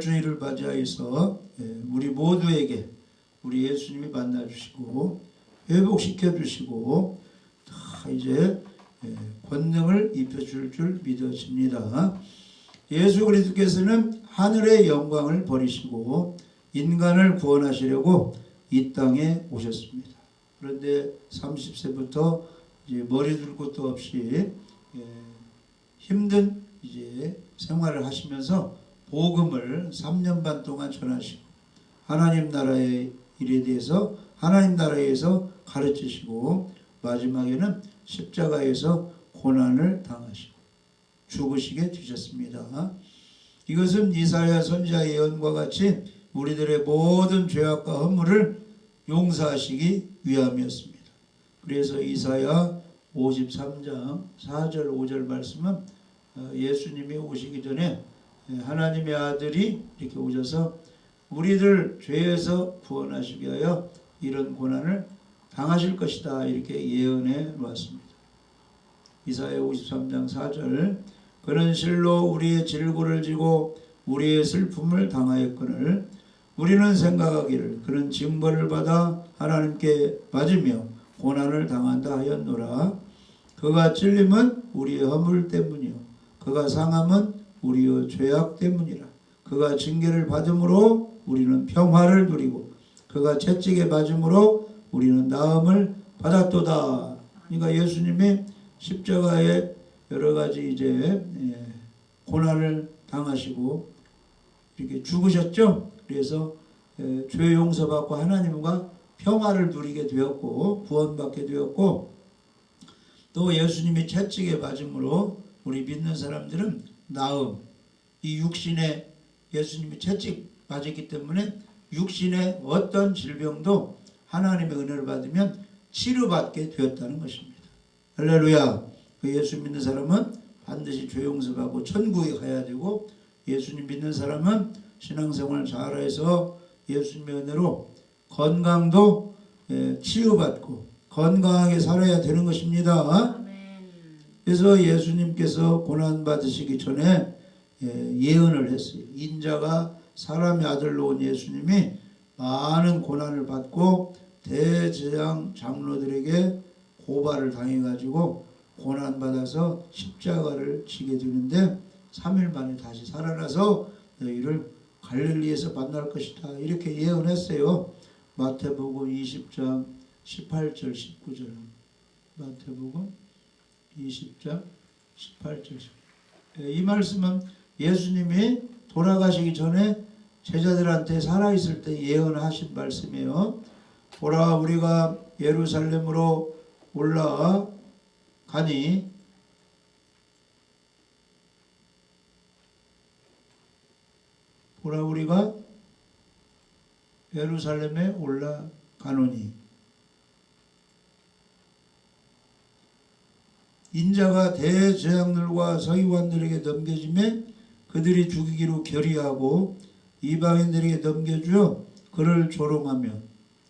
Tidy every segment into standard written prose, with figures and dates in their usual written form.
주의를 맞이하여서 우리 모두에게 우리 예수님이 만나주시고 회복시켜 주시고 다 이제 권능을 입혀줄 줄 믿어집니다. 예수 그리스도께서는 하늘의 영광을 버리시고 인간을 구원하시려고 이 땅에 오셨습니다. 그런데 30세부터 이제 머리 둘 곳도 없이 힘든 이제 생활을 하시면서 복음을 3년 반 동안 전하시고 하나님 나라의 일에 대해서 하나님 나라에서 가르치시고 마지막에는 십자가에서 고난을 당하시고 죽으시게 되셨습니다. 이것은 이사야 선지자의 예언과 같이 우리들의 모든 죄악과 허물을 용서하시기 위함이었습니다. 그래서 이사야 53장 4절 5절 말씀은 예수님이 오시기 전에 하나님의 아들이 이렇게 오셔서 우리들 죄에서 구원하시기 위하여 이런 고난을 당하실 것이다 이렇게 예언해 놓았습니다. 이사야 53장 4절 그는 실로 우리의 질고를 지고 우리의 슬픔을 당하였거늘 우리는 생각하기를 그는 징벌을 받아 하나님께 맞으며 고난을 당한다 하였노라. 그가 찔림은 우리의 허물 때문이요 그가 상함은 우리의 죄악 때문이라. 그가 징계를 받음으로 우리는 평화를 누리고 그가 채찍에 맞음으로 우리는 나음을 받았도다. 그러니까 예수님이 십자가에 여러 가지 이제 고난을 당하시고 이렇게 죽으셨죠. 그래서 죄 용서받고 하나님과 평화를 누리게 되었고 구원받게 되었고 또 예수님이 채찍에 맞음으로 우리 믿는 사람들은 나음 이 육신에 예수님이 채찍 맞았기 때문에 육신의 어떤 질병도 하나님의 은혜를 받으면 치료받게 되었다는 것입니다. 할렐루야. 예수 믿는 사람은 반드시 죄 용서받고 천국에 가야 되고 예수님 믿는 사람은 신앙생활 잘해서 예수님의 은혜로 건강도 치유받고 건강하게 살아야 되는 것입니다. 그래서 예수님께서 고난받으시기 전에 예언을 했어요. 인자가 사람의 아들로 온 예수님이 많은 고난을 받고 대제사장 장로들에게 고발을 당해가지고 고난받아서 십자가를 지게 되는데 3일 만에 다시 살아나서 너희를 갈릴리에서 만날 것이다 이렇게 예언했어요. 마태복음 20장 18절 19절 마태복음 20장 18절 19절 이 말씀은 예수님이 돌아가시기 전에 제자들한테 살아있을 때 예언하신 말씀이에요. 보라 우리가 예루살렘으로 올라가니 보라 우리가 예루살렘에 올라가노니 인자가 대제사장들과 서기관들에게 넘겨지매 그들이 죽이기로 결의하고 이방인들에게 넘겨주어 그를 조롱하며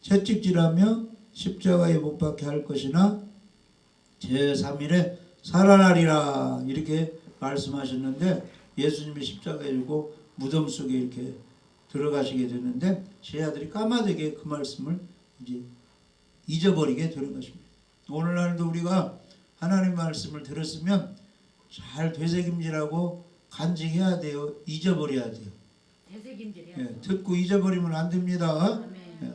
채찍질하며 십자가에 못 박게 할 것이나 제3일에 살아나리라 이렇게 말씀하셨는데 예수님이 십자가에 지고 무덤 속에 이렇게 들어가시게 되는데 제자들이 까마득하게 그 말씀을 이제 잊어버리게 되는 것입니다. 오늘날도 우리가 하나님 말씀을 들었으면 잘 되새김질하고 간직해야 돼요. 잊어버려야 돼요. 듣고 잊어버리면 안 됩니다.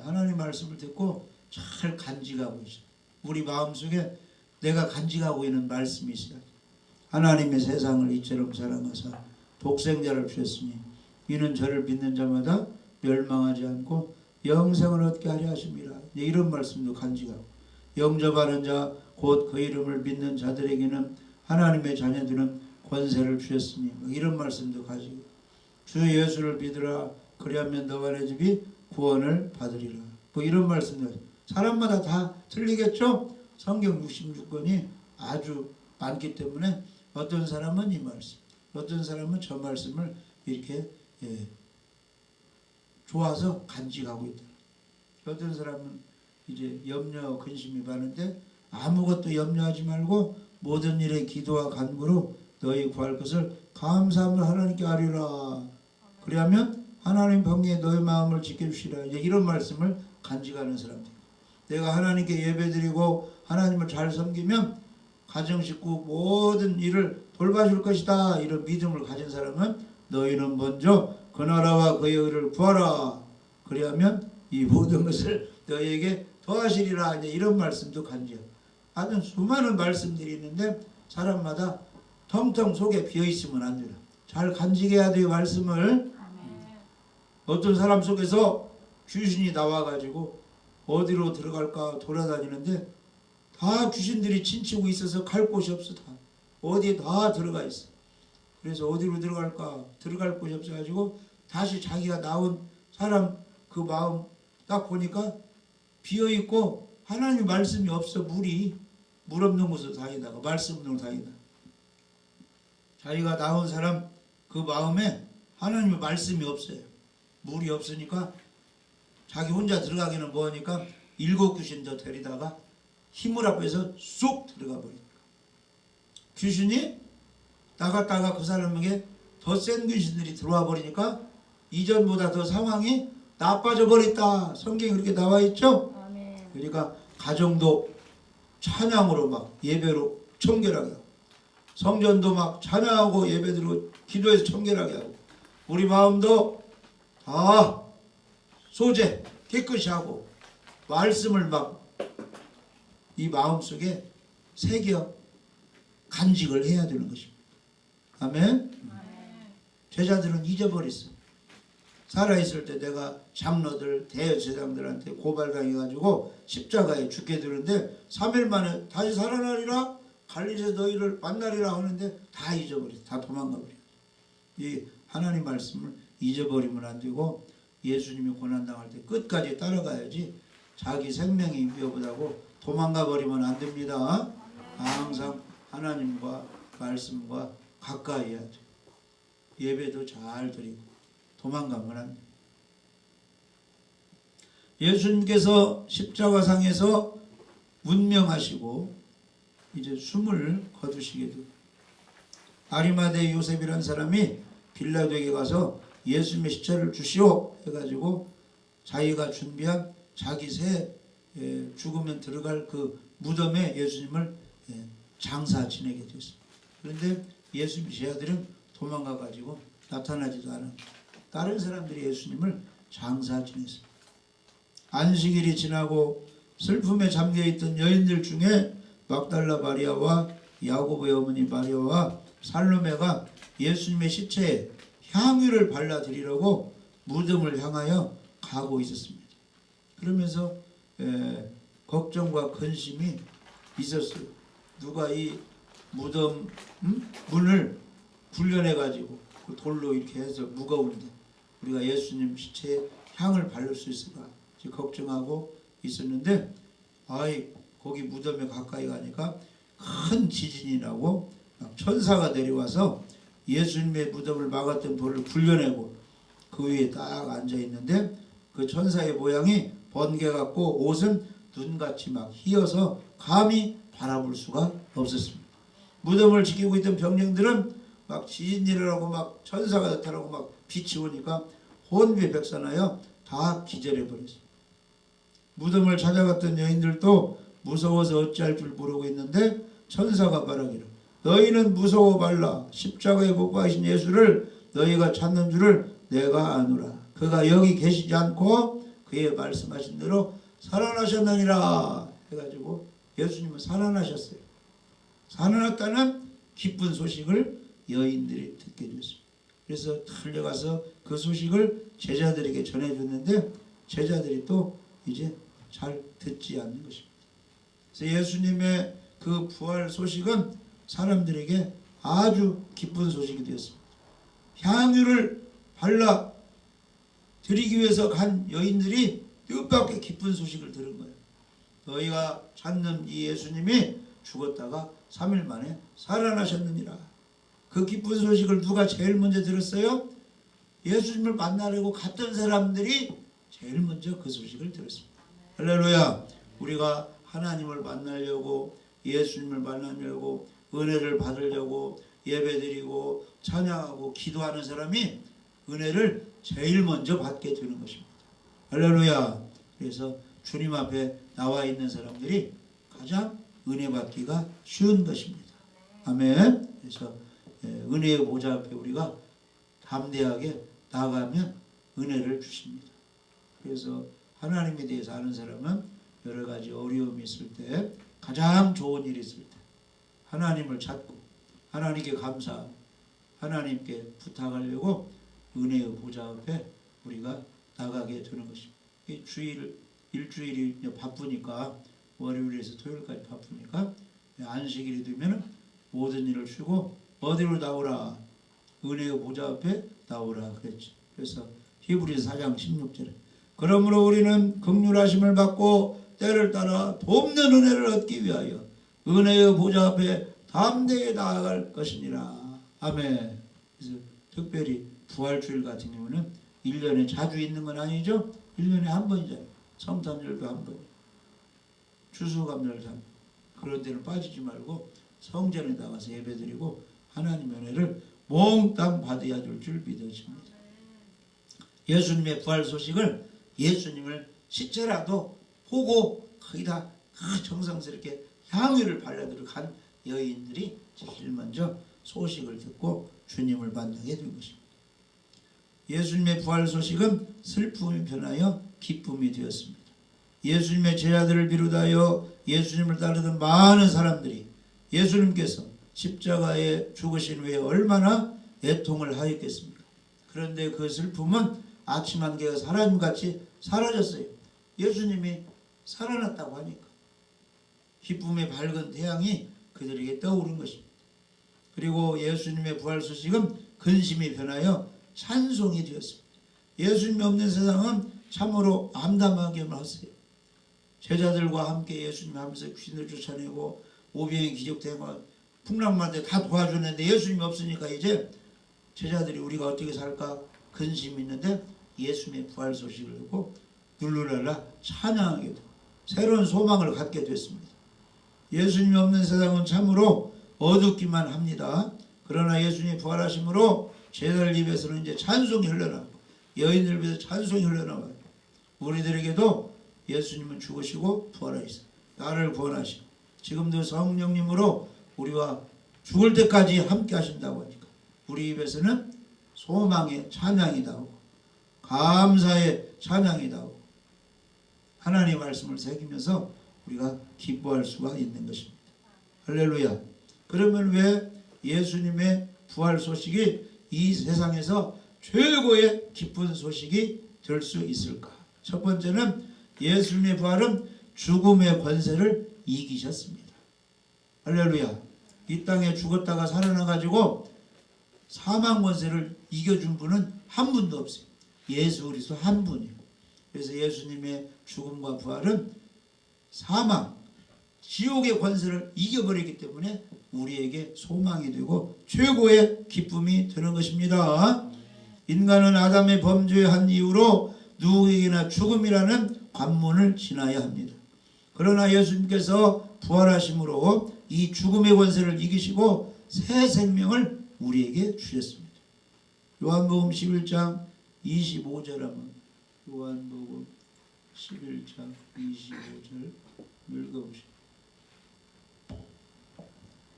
하나님 말씀을 듣고 잘 간직하고 있어요. 우리 마음속에 내가 간직하고 있는 말씀이 있어요. 하나님의 세상을 이처럼 사랑하사 독생자를 주셨으니 이는 저를 믿는 자마다 멸망하지 않고 영생을 얻게 하려 하심이라. 이런 말씀도 간직하고 영접하는 자 곧 그 이름을 믿는 자들에게는 하나님의 자녀들은 권세를 주셨으니 이런 말씀도 가지고 주 예수를 믿으라 그리하면 너와 내 집이 구원을 받으리라. 이런 말씀들 사람마다 다 틀리겠죠. 성경 66권이 아주 많기 때문에 어떤 사람은 이 말씀 어떤 사람은 저 말씀을 이렇게 좋아서 간직하고 있다. 어떤 사람은 이제 염려 근심이 많은데 아무것도 염려하지 말고 모든 일에 기도와 간구로 너희 구할 것을 감사함을 하나님께 아뢰라. 그리하면 하나님 방에 너의 마음을 지켜주시라. 이제 이런 말씀을 간직하는 사람들. 내가 하나님께 예배드리고 하나님을 잘 섬기면 가정 식구 모든 일을 돌봐줄 것이다. 이런 믿음을 가진 사람은 너희는 먼저 그 나라와 그의 의를 구하라. 그리하면 이 모든 것을 너희에게 더하시리라. 이제 이런 말씀도 간지요. 아주 수많은 말씀들이 있는데 사람마다 텅텅 속에 비어있으면 안 돼요. 잘 간직해야 돼요. 말씀을. 어떤 사람 속에서 귀신이 나와가지고 어디로 들어갈까 돌아다니는데 다 귀신들이 친치고 있어서 갈 곳이 없어. 다 어디에 다 들어가 있어. 그래서 어디로 들어갈까 들어갈 곳이 없어가지고 다시 자기가 나온 사람 그 마음 딱 보니까 비어있고 하나님 말씀이 없어. 물 없는 곳으로 다니다가 말씀 없는 곳으로 다니다. 자기가 나온 사람 그 마음에 하나님의 말씀이 없어요. 물이 없으니까 자기 혼자 들어가기는 뭐하니까 7 귀신 더 데리다가 힘을 앞에서 쏙 들어가 버리니까 귀신이 나갔다가 그 사람에게 더 센 귀신들이 들어와 버리니까 이전보다 더 상황이 나빠져 버렸다. 성경에 그렇게 나와 있죠. 그러니까 가정도 찬양으로 막 예배로 청결하게 하고 성전도 막 찬양하고 예배드리고 기도해서 청결하게 하고 우리 마음도 다 소재 깨끗이 하고 말씀을 막 이 마음속에 새겨 간직을 해야 되는 것입니다. 아멘. 제자들은 잊어버렸어. 살아있을 때 내가 장로들 대제사장들한테 고발당해가지고 십자가에 죽게 되는데 3일 만에 다시 살아나리라 갈릴리에서 너희를 만나리라 하는데 다 잊어버렸어. 다 도망가 버렸어. 이 하나님 말씀을 잊어버리면 안 되고 예수님이 고난당할 때 끝까지 따라가야지 자기 생명이 위협하다고 도망가 버리면 안 됩니다. 항상 하나님과 말씀과 가까이 해야죠. 예배도 잘 드리고 도망가면 안 돼요. 예수님께서 십자가상에서 운명하시고 이제 숨을 거두시게 되고 아리마대 요셉이라는 사람이 빌라도에게 가서 예수님의 시체를 주시오 해가지고 자기가 준비한 자기 새 죽으면 들어갈 그 무덤에 예수님을 장사 지내게 됐습니다. 그런데 예수님 제자들은 도망가가지고 나타나지도 않은 다른 사람들이 예수님을 장사 지냈습니다. 안식일이 지나고 슬픔에 잠겨있던 여인들 중에 막달라 마리아와 야고보의 어머니 마리아와 살로메가 예수님의 시체에 향유를 발라드리려고 무덤을 향하여 가고 있었습니다. 그러면서 걱정과 근심이 있었어요. 누가 이 무덤 문을 굴려내가지고 그 돌로 이렇게 해서 무거운데 우리가 예수님 시체에 향을 바를 수 있을까 걱정하고 있었는데 거기 무덤에 가까이 가니까 큰 지진이 나고 천사가 내려와서 예수님의 무덤을 막았던 돌을 굴려내고 그 위에 딱 앉아 있는데 그 천사의 모양이 번개 같고 옷은 눈같이 막 휘어서 감히 바라볼 수가 없었습니다. 무덤을 지키고 있던 병령들은 막 지진 일어나고 막 천사가 나타나고 막 빛이 오니까 혼비백산하여 다 기절해 버렸어요. 무덤을 찾아갔던 여인들도 무서워서 어찌할 줄 모르고 있는데 천사가 말하기를 너희는 무서워 말라. 십자가에 못 박이신 예수를 너희가 찾는 줄을 내가 아노라. 그가 여기 계시지 않고 그의 말씀하신 대로 살아나셨느니라 해가지고 예수님은 살아나셨어요. 살아났다는 기쁜 소식을 여인들이 듣게 됐습니다. 그래서 달려가서 그 소식을 제자들에게 전해줬는데 제자들이 또 이제 잘 듣지 않는 것입니다. 그래서 예수님의 그 부활 소식은 사람들에게 아주 기쁜 소식이 되었습니다. 향유를 발라 드리기 위해서 간 여인들이 뜻밖의 기쁜 소식을 들은 거예요. 너희가 찾는 이 예수님이 죽었다가 3일 만에 살아나셨느니라. 그 기쁜 소식을 누가 제일 먼저 들었어요? 예수님을 만나려고 갔던 사람들이 제일 먼저 그 소식을 들었습니다. 할렐루야. 우리가 하나님을 만나려고 예수님을 만나려고 은혜를 받으려고 예배드리고 찬양하고 기도하는 사람이 은혜를 제일 먼저 받게 되는 것입니다. 할렐루야. 그래서 주님 앞에 나와 있는 사람들이 가장 은혜 받기가 쉬운 것입니다. 아멘. 그래서 은혜의 보좌 앞에 우리가 담대하게 나가면 은혜를 주십니다. 그래서 하나님에 대해서 아는 사람은 여러 가지 어려움이 있을 때, 가장 좋은 일이 있을 때 하나님을 찾고 하나님께 감사하고 하나님께 부탁하려고 은혜의 보좌 앞에 우리가 나가게 되는 것입니다. 일주일이 바쁘니까, 월요일에서 토요일까지 바쁘니까 안식일이 되면 모든 일을 쉬고 어디로 나오라? 은혜의 보좌 앞에 나오라 그랬죠. 그래서 히브리서 4장 16절에 그러므로 우리는 긍휼하심을 받고 때를 따라 돕는 은혜를 얻기 위하여 은혜의 보좌 앞에 담대히 나아갈 것이니라. 아멘. 그래서 특별히 부활주일 같은 경우는 1년에 자주 있는 건 아니죠. 1년에 한 번이잖아요. 성탄절도 한 번, 추수감사절도 한 번. 그런 데는 빠지지 말고 성전에 나가서 예배드리고 하나님의 은혜를 몽땅 받아야 될 줄 믿어집니다. 예수님의 부활 소식을, 예수님을 시체라도 보고 거기다 정성스럽게 향유를 발라들어 간 여인들이 제일 먼저 소식을 듣고 주님을 만나게 된 것입니다. 예수님의 부활 소식은 슬픔이 변하여 기쁨이 되었습니다. 예수님의 제자들을 비롯하여 예수님을 따르던 많은 사람들이 예수님께서 십자가에 죽으신 후에 얼마나 애통을 하였겠습니까? 그런데 그 슬픔은 아침 안개가 사람같이 사라졌어요. 예수님이 살아났다고 하니까 기쁨의 밝은 태양이 그들에게 떠오른 것입니다. 그리고 예수님의 부활 소식은 근심이 변하여 찬송이 되었습니다. 예수님이 없는 세상은 참으로 암담하게만 하세요. 제자들과 함께 예수님 하면서 귀신을 쫓아내고 오병이 기적되고 풍랑만대 다 도와주는데 예수님이 없으니까 이제 제자들이 우리가 어떻게 살까 근심이 있는데 예수님의 부활 소식을 듣고 룰루랄라 찬양하게 되고 새로운 소망을 갖게 됐습니다. 예수님이 없는 세상은 참으로 어둡기만 합니다. 그러나 예수님이 부활하심으로 제자들 입에서는 이제 찬송이 흘러나오고 여인들 입에서 찬송이 흘러나와요. 우리들에게도 예수님은 죽으시고 부활하시고 나를 구원하시고 지금도 성령님으로 우리와 죽을 때까지 함께 하신다고 하니까 우리 입에서는 소망의 찬양이 나오고 감사의 찬양이 나오고 하나님의 말씀을 새기면서 우리가 기뻐할 수가 있는 것입니다. 할렐루야. 그러면 왜 예수님의 부활 소식이 이 세상에서 최고의 기쁜 소식이 될 수 있을까? 첫 번째는 예수님의 부활은 죽음의 권세를 이기셨습니다. 할렐루야. 이 땅에 죽었다가 살아나가지고 사망 권세를 이겨준 분은 한 분도 없어요. 예수 그리스도 한 분이에요. 그래서 예수님의 죽음과 부활은 사망, 지옥의 권세를 이겨버리기 때문에 우리에게 소망이 되고 최고의 기쁨이 되는 것입니다. 인간은 아담의 범죄의 한 이유로 누구에게나 죽음이라는 관문을 지나야 합니다. 그러나 예수님께서 부활하심으로 이 죽음의 권세를 이기시고 새 생명을 우리에게 주셨습니다. 요한복음 11장 25절 한번 요한복음 11장 25절 읽어보시죠.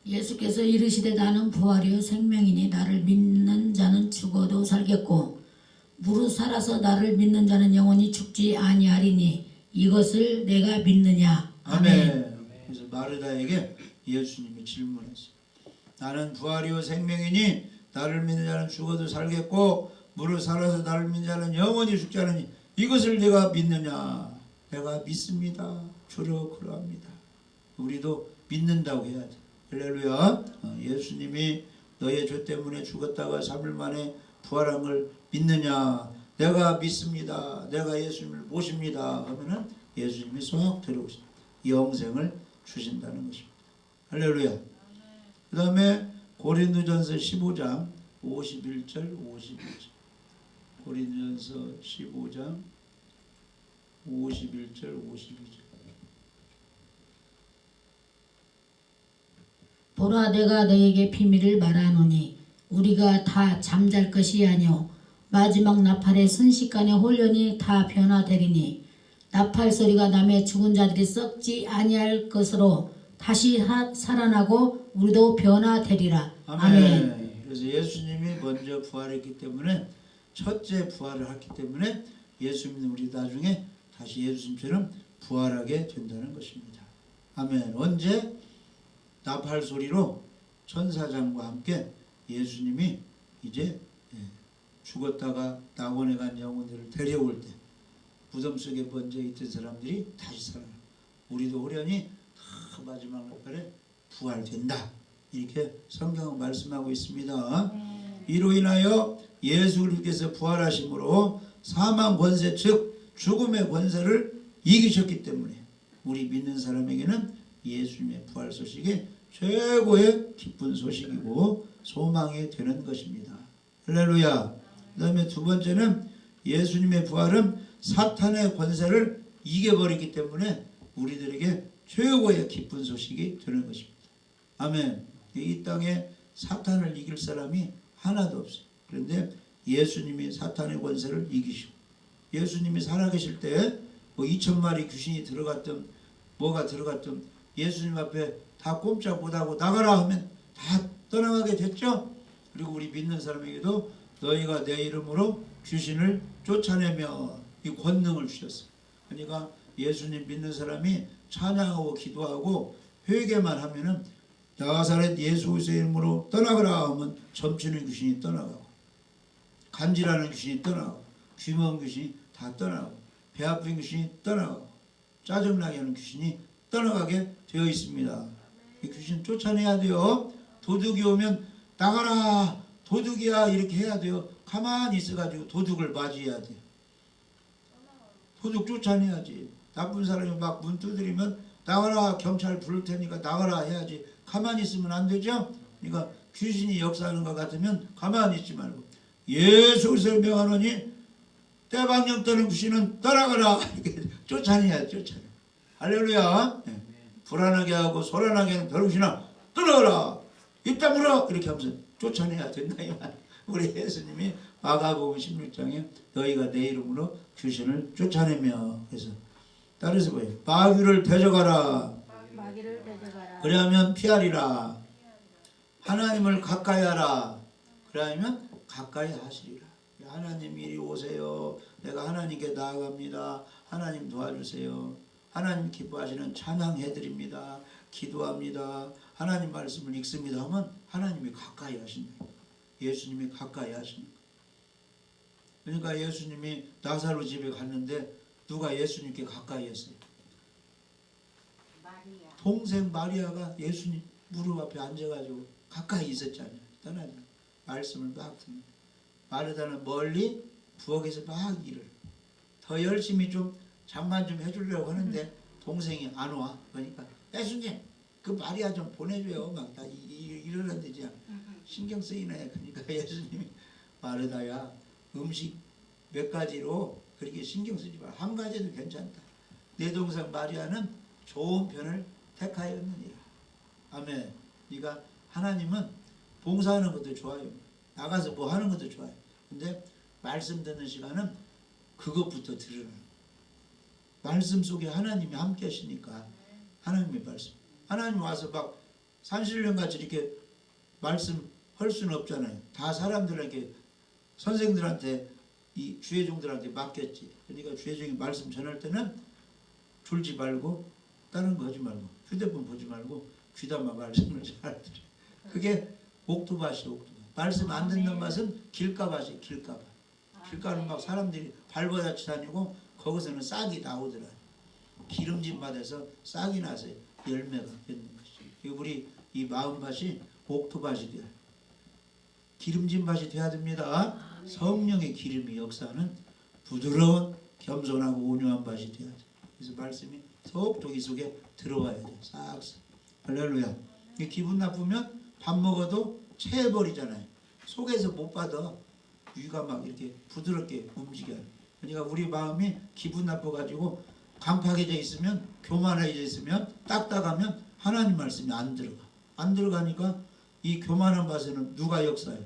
예수께서 이르시되 나는 부활이요 생명이니 나를 믿는 자는 죽어도 살겠고 무릇 살아서 나를 믿는 자는 영원히 죽지 아니하리니 이것을 내가 믿느냐. 아멘. 그래서 마르다에게 예수님이 질문했어요. 나는 부활이요 생명이니 나를 믿는 자는 죽어도 살겠고 무릇 살아서 나를 믿는 자는 영원히 죽지 않으니 이것을 내가 믿느냐. 내가 믿습니다. 주로 그러합니다. 우리도 믿는다고 해야 돼. 할렐루야. 예수님이 너의 죄 때문에 죽었다가 3일 만에 부활한 걸 믿느냐. 내가 믿습니다. 내가 예수님을 모십니다. 하면은 예수님이 쏙 들어오십니다. 영생을 주신다는 것입니다. 할렐루야. 그 다음에 고린도전서 15장 51절 52절 고린도전서 15장 51절 52절 보라 내가 너에게 비밀을 말하노니 우리가 다 잠잘 것이 아니오 마지막 나팔의 순식간에 홀연히 다 변화되리니 나팔 소리가 나매 죽은 자들이 썩지 아니할 것으로 다시 살아나고 우리도 변화되리라. 아멘. 그래서 예수님이 먼저 부활했기 때문에 첫째 부활을 했기 때문에 예수 믿는 우리 나중에 다시 예수님처럼 부활하게 된다는 것입니다. 아멘. 언제? 나팔 소리로 천사장과 함께 예수님이 이제 죽었다가 낙원에 간 영혼들을 데려올 때 무덤 속에 먼저 있던 사람들이 다시 살아나. 우리도 호련히 다 마지막 날에 부활된다. 이렇게 성경은 말씀하고 있습니다. 이로 인하여 예수 그리스도께서 부활하심으로 사망 권세 즉 죽음의 권세를 이기셨기 때문에 우리 믿는 사람에게는 예수님의 부활 소식이 최고의 기쁜 소식이고 소망이 되는 것입니다. 할렐루야. 그 다음에 두 번째는 예수님의 부활은 사탄의 권세를 이겨버리기 때문에 우리들에게 최고의 기쁜 소식이 되는 것입니다. 아멘. 이 땅에 사탄을 이길 사람이 하나도 없어요. 그런데 예수님이 사탄의 권세를 이기시고 예수님이 살아계실 때 뭐 2,000마리 귀신이 들어갔든 뭐가 들어갔든 예수님 앞에 다 꼼짝 못하고 나가라 하면 다 떠나가게 됐죠. 그리고 우리 믿는 사람에게도 너희가 내 이름으로 귀신을 쫓아내며 이 권능을 주셨어요. 그러니까 예수님 믿는 사람이 찬양하고 기도하고 회개만 하면은 나사렛 예수 그리스도의 이름으로 떠나가라 하면 점치는 귀신이 떠나가고 간질하는 귀신이 떠나가고 귀머운 귀신이 다 떠나가고 배 아픈 귀신이 떠나가고 짜증나게 하는 귀신이 떠나가게 되어 있습니다. 이 귀신 쫓아내야 돼요. 도둑이 오면 나가라 도둑이야 이렇게 해야 돼요. 가만히 있어가지고 도둑을 맞이해야 돼요. 도둑 쫓아내야지. 나쁜 사람이 막 문 두드리면 나가라 경찰 부를 테니까 나가라 해야지. 가만히 있으면 안 되죠. 그러니까 귀신이 역사하는 것 같으면 가만히 있지 말고 예수 그리스도를 명하노니 때방령 떠는 귀신은 떠나가라 이렇게 쫓아내야 쫓아내. 할렐루야. 네. 불안하게 하고 소란하게 하는 더러운 귀신아 떠나가라 입 다물어 이렇게 하면서 쫓아내야 된다 이 말. 우리 예수님이 마가복음 16장에 너희가 내 이름으로 귀신을 쫓아내며 그래서 따라서 뭐예요? 마귀를 대적하라. 그래야면 피하리라. 하나님을 가까이 하라. 그래야면 가까이 하시리라. 하나님 이리 오세요. 내가 하나님께 나아갑니다. 하나님 도와주세요. 하나님 기뻐하시는 찬양해드립니다. 기도합니다. 하나님 말씀을 읽습니다 하면 하나님이 가까이 하신다. 예수님이 가까이 하신다. 그러니까 예수님이 나사로 집에 갔는데 누가 예수님께 가까이 했어요? 동생 마리아가 예수님 무릎 앞에 앉아가지고 가까이 있었잖아요. 떠나지 말씀을 막 듣는. 마르다는 멀리 부엌에서 막 일을 더 열심히 좀 장만 좀 해주려고 하는데 동생이 안 와. 그러니까 예수님 그 마리아 좀 보내줘요. 막 다 이러는데 신경 쓰이네. 그러니까 예수님이 마르다야 음식 몇 가지로 그렇게 신경 쓰지 마. 한 가지도 괜찮다. 내 동생 마리아는 좋은 편을 택하였느니라. 아멘. 그러니까 하나님은 봉사하는 것도 좋아요. 나가서 뭐 하는 것도 좋아요. 근데 말씀 듣는 시간은 그것부터 들으라. 말씀 속에 하나님이 함께 하시니까 하나님의 말씀. 하나님 와서 막 산신령같이 이렇게 말씀 할 수는 없잖아요. 다 사람들에게 선생들한테 이 주의종들한테 맡겼지. 그러니까 주의종이 말씀 전할 때는 졸지 말고 다른 거 하지 말고 휴대폰 보지 말고 귀담아 말씀을 잘 들어. 그게 옥토밭이 옥토밭. 말씀 안 듣는 맛은 길가밭이 길가밭. 길가는 막 사람들이 발버둥치 다니고 거기서는 싹이 나오더라. 기름진 밭에서 싹이 나서 열매가 맺는 것이. 우리 이 마음밭이 옥토밭이 돼야 기름진 밭이 돼야 됩니다. 성령의 기름이 역사하는 부드러운 겸손하고 온유한 밭이 돼야 돼. 그래서 말씀이 속독 이 속에 들어와야 돼. 싹싹. 할렐루야. 기분 나쁘면 밥 먹어도 체해버리잖아요. 속에서 못 받아. 위가 막 이렇게 부드럽게 움직여요. 그러니까 우리 마음이 기분 나빠가지고 강팍해져 있으면 교만해져 있으면 딱딱하면 하나님 말씀이 안 들어가. 안 들어가니까 이 교만한 밭에는 누가 역사해요?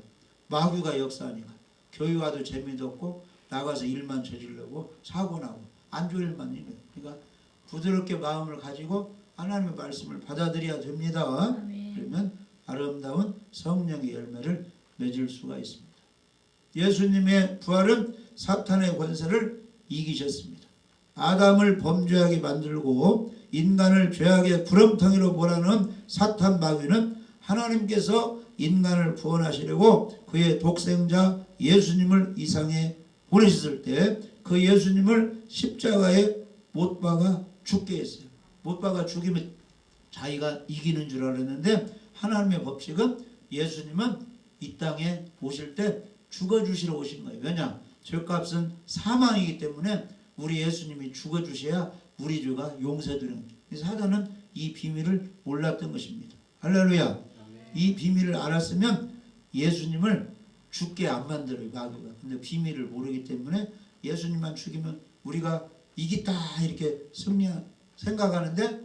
마귀가 역사하니까 교회 와도 재미도 없고 나가서 일만 저지르고 사고 나고 안 좋은 일만 있는. 그러니까 부드럽게 마음을 가지고 하나님의 말씀을 받아들여야 됩니다. 아멘. 그러면 아름다운 성령의 열매를 맺을 수가 있습니다. 예수님의 부활은 사탄의 권세를 이기셨습니다. 아담을 범죄하게 만들고 인간을 죄악의 구렁텅이로 몰아넣은 사탄 마귀는 하나님께서 인간을 구원하시려고 그의 독생자 예수님을 이 세상에 보내셨을 때 그 예수님을 십자가에 못 박아 죽게 했어요. 못 박아 죽이면 자기가 이기는 줄 알았는데 하나님의 법칙은 예수님은 이 땅에 오실 때 죽어주시러 오신 거예요. 왜냐? 죄값은 사망이기 때문에 우리 예수님이 죽어주셔야 우리 죄가 용서되는 거예요. 사단은 이 비밀을 몰랐던 것입니다. 할렐루야. 이 비밀을 알았으면 예수님을 죽게 안 만들어요. 마귀가. 근데 비밀을 모르기 때문에 예수님만 죽이면 우리가 이기다 이렇게 생각하는데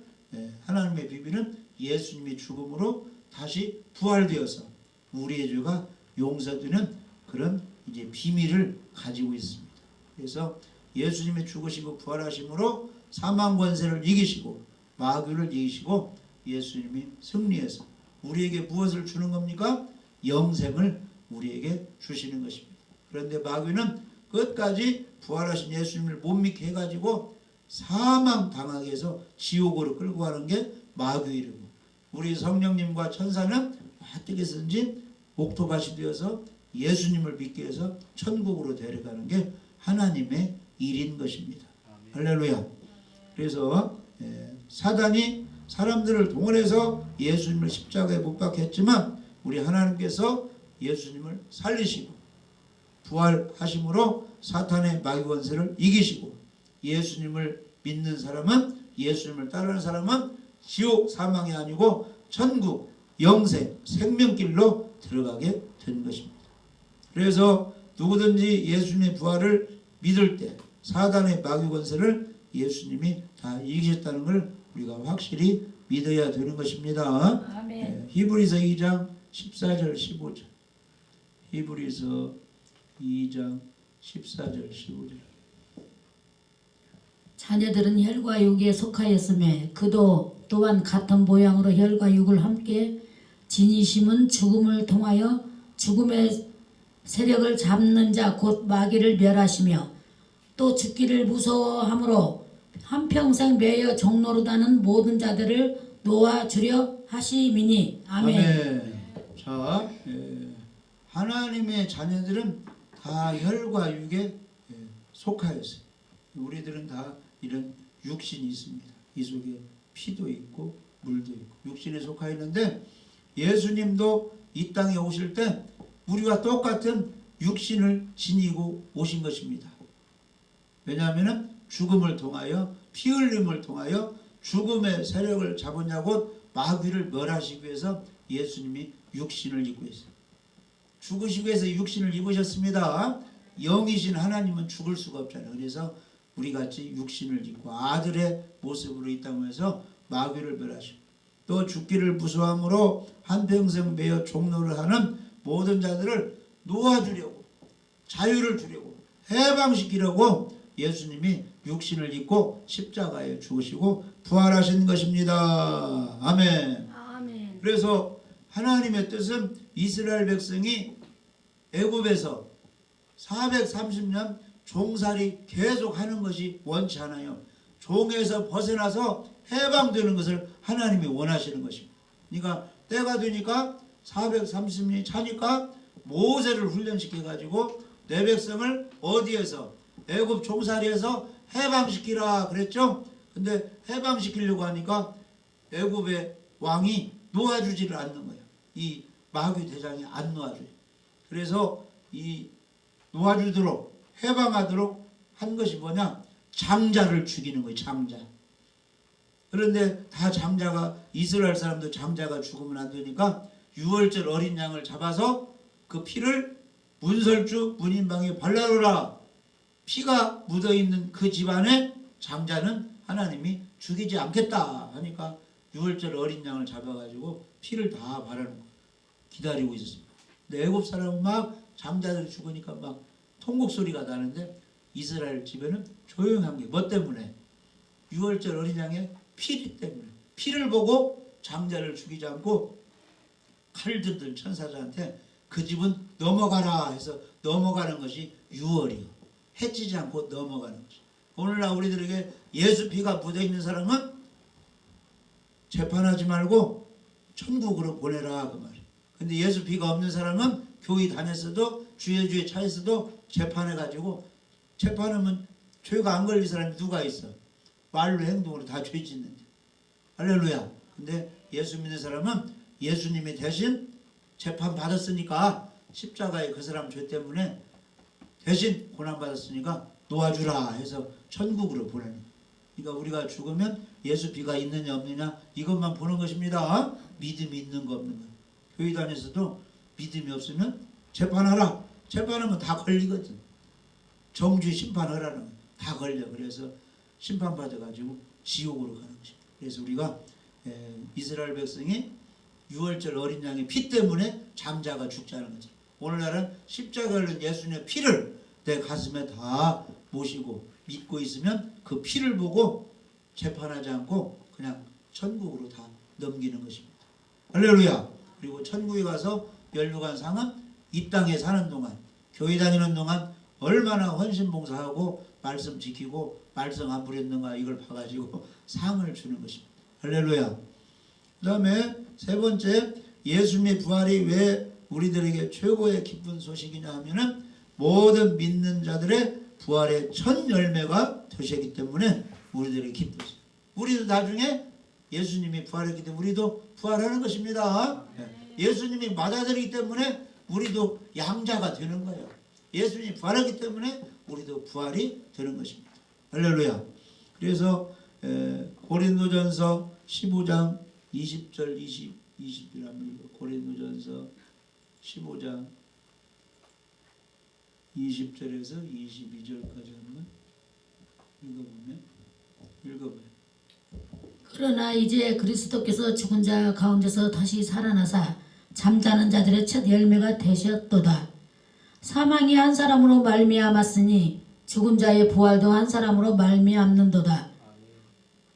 하나님의 비밀은 예수님이 죽음으로 다시 부활되어서 우리의 죄가 용서되는 그런 이제 비밀을 가지고 있습니다. 그래서 예수님이 죽으시고 부활하심으로 사망 권세를 이기시고 마귀를 이기시고 예수님이 승리해서 우리에게 무엇을 주는 겁니까? 영생을 우리에게 주시는 것입니다. 그런데 마귀는 끝까지 부활하신 예수님을 못 믿게 해가지고 사망 당하게 해서 지옥으로 끌고 가는 게 마귀이고 우리 성령님과 천사는 어떻게 해서든지 옥토밭이 되어서 예수님을 믿게 해서 천국으로 데려가는 게 하나님의 일인 것입니다. 할렐루야. 그래서 사단이 사람들을 동원해서 예수님을 십자가에 못 박게 했지만 우리 하나님께서 예수님을 살리시고 부활하심으로 사탄의 마귀 권세를 이기시고 예수님을 믿는 사람은 예수님을 따르는 사람은 지옥 사망이 아니고 천국 영생 생명길로 들어가게 된 것입니다. 그래서 누구든지 예수님의 부활을 믿을 때 사단의 마귀 권세를 예수님이 다 이기셨다는 걸 우리가 확실히 믿어야 되는 것입니다. 아멘. 히브리서 2장 14절 15절 히브리서 2장 14절 15절 자녀들은 혈과 육에 속하였으며 그도 또한 같은 모양으로 혈과 육을 함께 지니심은 죽음을 통하여 죽음의 세력을 잡는 자 곧 마귀를 멸하시며 또 죽기를 무서워함으로 한평생 매여 종노릇하는 모든 자들을 놓아주려 하심이니 아멘. 아멘. 자, 하나님의 자녀들은 다 혈과 육에 속하였어요. 우리들은 다 이런 육신이 있습니다. 이 속에 피도 있고 물도 있고 육신에 속하 있는데 예수님도 이 땅에 오실 때 우리와 똑같은 육신을 지니고 오신 것입니다. 왜냐하면 죽음을 통하여 피 흘림을 통하여 죽음의 세력을 잡으냐고 마귀를 멸하시기 위해서 예수님이 육신을 입고 있어요. 죽으시기 위해서 육신을 입으셨습니다. 영이신 하나님은 죽을 수가 없잖아요. 그래서 우리같이 육신을 입고 아들의 모습으로 이 땅에서 마귀를 멸하시고 또 죽기를 무서워함으로 한평생 매여 종노를 하는 모든 자들을 놓아주려고 자유를 주려고 해방시키려고 예수님이 육신을 입고 십자가에 죽으시고 부활하신 것입니다. 아멘. 아멘. 그래서 하나님의 뜻은 이스라엘 백성이 애굽에서 430년 종살이 계속 하는 것이 원치 않아요. 종에서 벗어나서 해방되는 것을 하나님이 원하시는 것입니다. 그러니까 때가 되니까 430년이 차니까 모세를 훈련시켜 가지고 내 백성을 어디에서 애굽 종살이에서 해방시키라 그랬죠. 근데 해방시키려고 하니까 애굽의 왕이 놓아주지를 않는 거예요. 이 마귀 대장이 안 놓아줘요. 그래서 이 놓아주도록 해방하도록 한 것이 뭐냐? 장자를 죽이는 거예요. 장자. 그런데 다 장자가 이스라엘 사람도 장자가 죽으면 안 되니까 유월절 어린 양을 잡아서 그 피를 문설주 문인방에 발라놓으라. 피가 묻어있는 그 집안에 장자는 하나님이 죽이지 않겠다 하니까 유월절 어린 양을 잡아가지고 피를 다 발라놓고 기다리고 있었습니다. 근데 애굽 사람은 막 장자들이 죽으니까 막 통곡 소리가 나는데 이스라엘 집에는 조용한 게 뭐 때문에? 유월절 어린 양의 피 때문에. 피를 보고 장자를 죽이지 않고 칼 들던 천사들한테 그 집은 넘어가라 해서 넘어가는 것이 유월이요. 해치지 않고 넘어가는 것이. 오늘날 우리들에게 예수 피가 묻어 있는 사람은 재판하지 말고 천국으로 보내라 그 말이에요. 근데 예수 피가 없는 사람은 교회 다녔어도 주에 차였어도 재판해가지고 재판하면 죄가 안 걸린 사람이 누가 있어? 말로 행동으로 다 죄 짓는데. 할렐루야. 근데 예수 믿는 사람은 예수님이 대신 재판 받았으니까 십자가에 그 사람 죄 때문에 대신 고난 받았으니까 놓아주라 해서 천국으로 보내는 거예요. 그러니까 우리가 죽으면 예수 피가 있느냐 없느냐 이것만 보는 것입니다. 믿음이 있는 거 없는 거. 교회 다녀서도 믿음이 없으면 재판하라. 재판하면 다 걸리거든. 정죄 심판하라는 거예요. 다 걸려. 그래서 심판받아가지고 지옥으로 가는 것입니다. 그래서 우리가 이스라엘 백성이 유월절 어린 양의 피 때문에 장자가 죽자는 거죠. 오늘날은 십자가를 걸린 예수님의 피를 내 가슴에 다 모시고 믿고 있으면 그 피를 보고 재판하지 않고 그냥 천국으로 다 넘기는 것입니다. 할렐루야. 그리고 천국에 가서 멸류관 상은 이 땅에 사는 동안 교회 다니는 동안 얼마나 헌신봉사하고 말씀 지키고 말씀 안 부렸는가 이걸 봐가지고 상을 주는 것입니다. 할렐루야. 그 다음에 세 번째, 예수님의 부활이 왜 우리들에게 최고의 기쁜 소식이냐 하면은 모든 믿는 자들의 부활의 첫 열매가 되셨기 때문에 우리들에게 기쁘죠. 우리도 나중에 예수님이 부활했기 때문에 우리도 부활하는 것입니다. 예수님이 맞아들이기 때문에 우리도 양자가 되는 거예요. 예수님이 부활하기 때문에 우리도 부활이 되는 것입니다. 할렐루야. 그래서 고린도전서 15장 20절 20절합니다. 고린도전서 15장 20절에서 22절까지 한번 읽어봐요. 그러나 이제 그리스도께서 죽은 자 가운데서 다시 살아나사 잠자는 자들의 첫 열매가 되셨도다. 사망이 한 사람으로 말미암았으니 죽은 자의 부활도 한 사람으로 말미암는도다.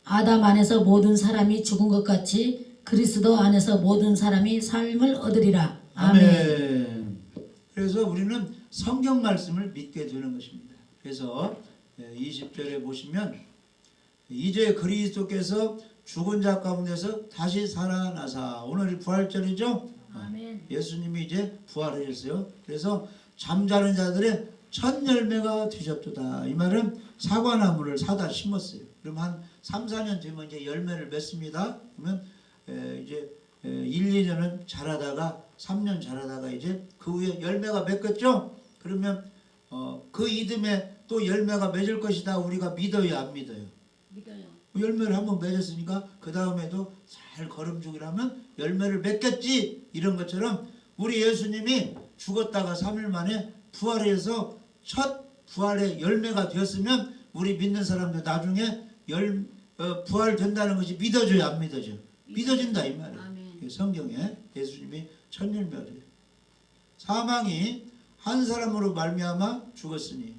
아담 안에서 모든 사람이 죽은 것 같이 그리스도 안에서 모든 사람이 삶을 얻으리라. 아멘. 그래서 우리는 성경 말씀을 믿게 되는 것입니다. 그래서 20절에 보시면 이제 그리스도께서 죽은 자 가운데서 다시 살아나사, 오늘이 부활절이죠. 아멘. 예수님이 이제 부활하셨어요. 그래서 잠자는 자들의 첫 열매가 되셨도다. 이 말은 사과나무를 사다 심었어요. 그럼 한 3, 4년 되면 이제 열매를 맺습니다. 그러면 이제 1, 2년은 자라다가 3년 자라다가 이제 그 후에 열매가 맺겠죠. 그러면 그 이듬해 또 열매가 맺을 것이다. 우리가 믿어요, 안 믿어요? 믿어요. 열매를 한번 맺었으니까 그 다음에도 잘 걸음주기를 하면 열매를 맺겠지. 이런 것처럼 우리 예수님이 죽었다가 3일 만에 부활해서 첫 부활의 열매가 되었으면 우리 믿는 사람들 나중에 부활된다는 것이 믿어져요, 안 믿어져? 믿어진다 이 말이에요. 아멘. 성경에 예수님이 첫 열매를. 사망이 한 사람으로 말미암아 죽었으니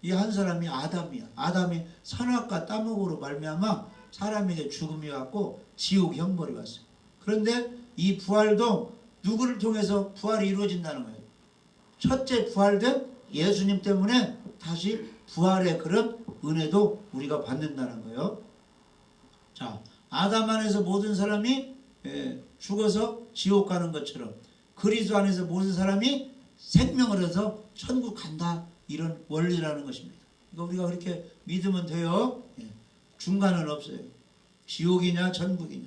이 한 사람이 아담이야. 아담이 선악과 따먹으로 말미암아 사람에게 죽음이 왔고 지옥 형벌이 왔어요. 그런데 이 부활도 누구를 통해서 부활이 이루어진다는 거예요. 첫째 부활된 예수님 때문에 다시 부활의 그런 은혜도 우리가 받는다는 거예요. 자, 아담 안에서 모든 사람이 죽어서 지옥 가는 것처럼 그리스도 안에서 모든 사람이 생명을 얻어서 천국 간다. 이런 원리라는 것입니다. 그러니까 우리가 그렇게 믿으면 돼요. 중간은 없어요. 지옥이냐 천국이냐.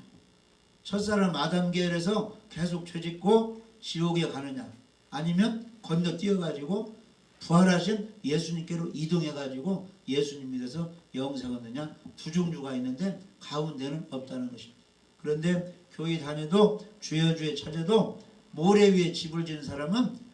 첫사람 아담 계열에서 계속 죄짓고 지옥에 가느냐, 아니면 건너뛰어가지고 부활하신 예수님께로 이동해가지고 예수님 믿어서 영생 얻느냐, 두 종류가 있는데 가운데는 없다는 것입니다. 그런데 교회 다녀도 주여 찾아도 모래 위에 집을 지은 사람은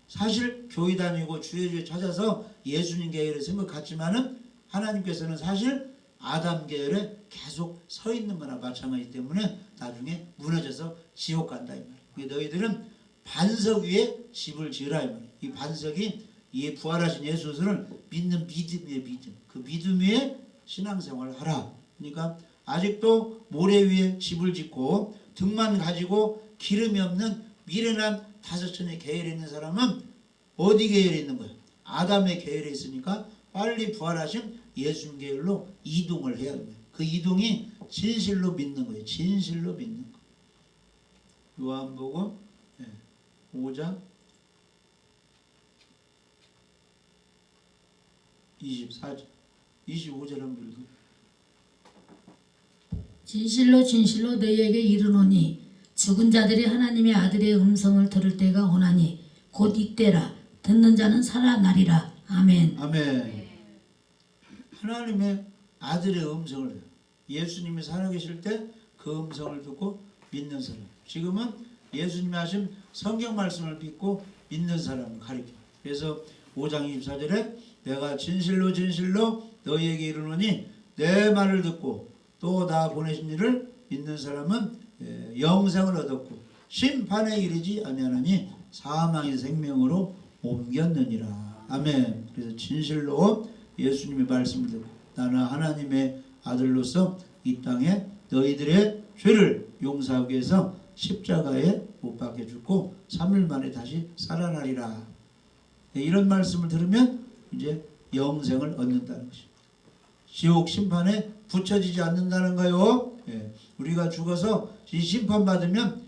사실 교회 다니고 주여 찾아서 예수님 계열에 쓴 것 같지만은 하나님께서는 사실 아담 계열에 계속 서 있는 거나 마찬가지 때문에 나중에 무너져서 지옥 간다 이 말이에요. 너희들은 반석 위에 집을 지으라 이 말이에요. 이 반석이 이 부활하신 예수를 믿는 믿음이에요. 믿음. 그 믿음 위에 신앙생활을 하라. 그러니까 아직도 모래 위에 집을 짓고 등만 가지고 기름이 없는 미련한 다섯천의 계열에 있는 사람은 어디 계열에 있는 거예요? 아담의 계열에 있으니까 빨리 부활하신 예수님 계열로 이동을 해야 돼요. 그 이동이 진실로 믿는 거예요. 진실로 믿는 거. 요한복음 5장 24절 25절 한번 읽어요. 진실로 진실로 너희에게 이르노니 죽은 자들이 하나님의 아들의 음성을 들을 때가 오나니 곧 이때라. 듣는 자는 살아나리라. 아멘. 아멘. 하나님의 아들의 음성을 해요. 예수님이 살아계실 때 그 음성을 듣고 믿는 사람. 지금은 예수님이 하신 성경 말씀을 믿고 믿는 사람을 가리켜. 그래서 5장 24절에 내가 진실로 진실로 너희에게 이르노니 내 말을 듣고 또 나 보내신 이를 믿는 사람은 영생을 얻었고 심판에 이르지 아니하나니 사망의 생명으로 옮겼느니라. 아멘. 그래서 진실로 예수님의 말씀을 듣고 나는 하나님의 아들로서 이 땅에 너희들의 죄를 용서하기 위해서 십자가에 못 박혀 죽고 3일 만에 다시 살아나리라. 이런 말씀을 들으면 이제 영생을 얻는다는 것입니다. 지옥 심판에 붙여지지 않는다는 거요. 우리가 죽어서 이 심판받으면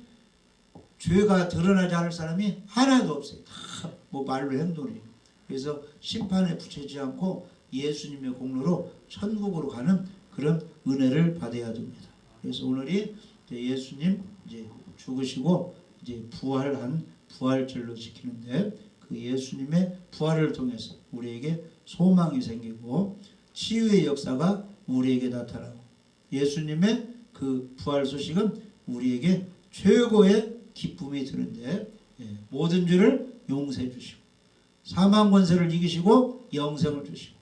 죄가 드러나지 않을 사람이 하나도 없어요. 다 뭐 말로 행동이에요. 그래서 심판에 붙이지 않고 예수님의 공로로 천국으로 가는 그런 은혜를 받아야 됩니다. 그래서 오늘이 예수님 이제 죽으시고 이제 부활한 부활절로 지키는데 그 예수님의 부활을 통해서 우리에게 소망이 생기고 치유의 역사가 우리에게 나타나고 예수님의 그 부활 소식은 우리에게 최고의 기쁨이 드는데 모든 죄를 용서해 주시고 사망 권세를 이기시고 영생을 주시고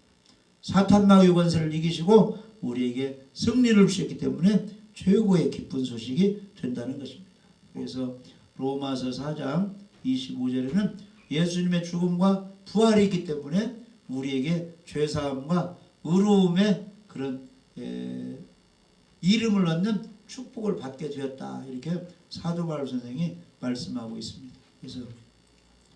사탄 마귀 권세를 이기시고 우리에게 승리를 주셨기 때문에 최고의 기쁜 소식이 된다는 것입니다. 그래서 로마서 4장 25절에는 예수님의 죽음과 부활이 있기 때문에 우리에게 죄사함과 의로움의 그런 이름을 얻는 축복을 받게 되었다. 이렇게 사도 바울 선생이 말씀하고 있습니다. 그래서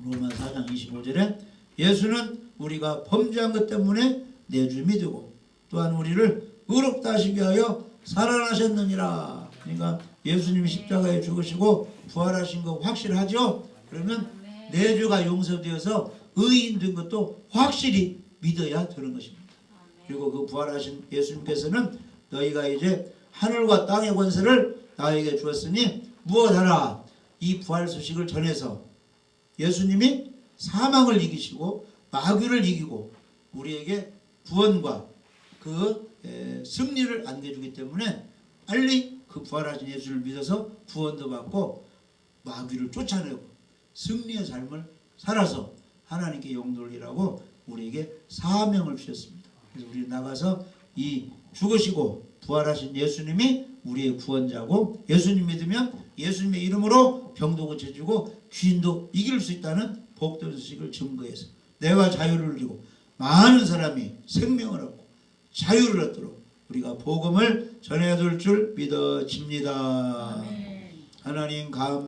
로마 4장 25절에 예수는 우리가 범죄한 것 때문에 내주 믿고 또한 우리를 의롭다 하시기 위하여 살아나셨느니라. 그러니까 예수님이 십자가에 죽으시고 부활하신 거 확실하죠? 그러면 내 죄가 용서되어서 의인 된 것도 확실히 믿어야 되는 것입니다. 그리고 그 부활하신 예수님께서는 너희가 이제 하늘과 땅의 권세를 나에게 주었으니 무엇하라. 이 부활 소식을 전해서 예수님이 사망을 이기시고 마귀를 이기고 우리에게 구원과 그 승리를 안겨주기 때문에 빨리 그 부활하신 예수를 믿어서 구원도 받고 마귀를 쫓아내고 승리의 삶을 살아서 하나님께 영도를 일하고 우리에게 사명을 주셨습니다. 그래서 우리 나가서 이 죽으시고 부활하신 예수님이 우리의 구원자고 예수님 믿으면 예수님의 이름으로 병도 고쳐지고 귀인도 이길 수 있다는 복된 소식을 증거해서 내가 자유를 누리고 많은 사람이 생명을 얻고 자유를 얻도록 우리가 복음을 전해줄 줄 믿어집니다. 아멘. 하나님 감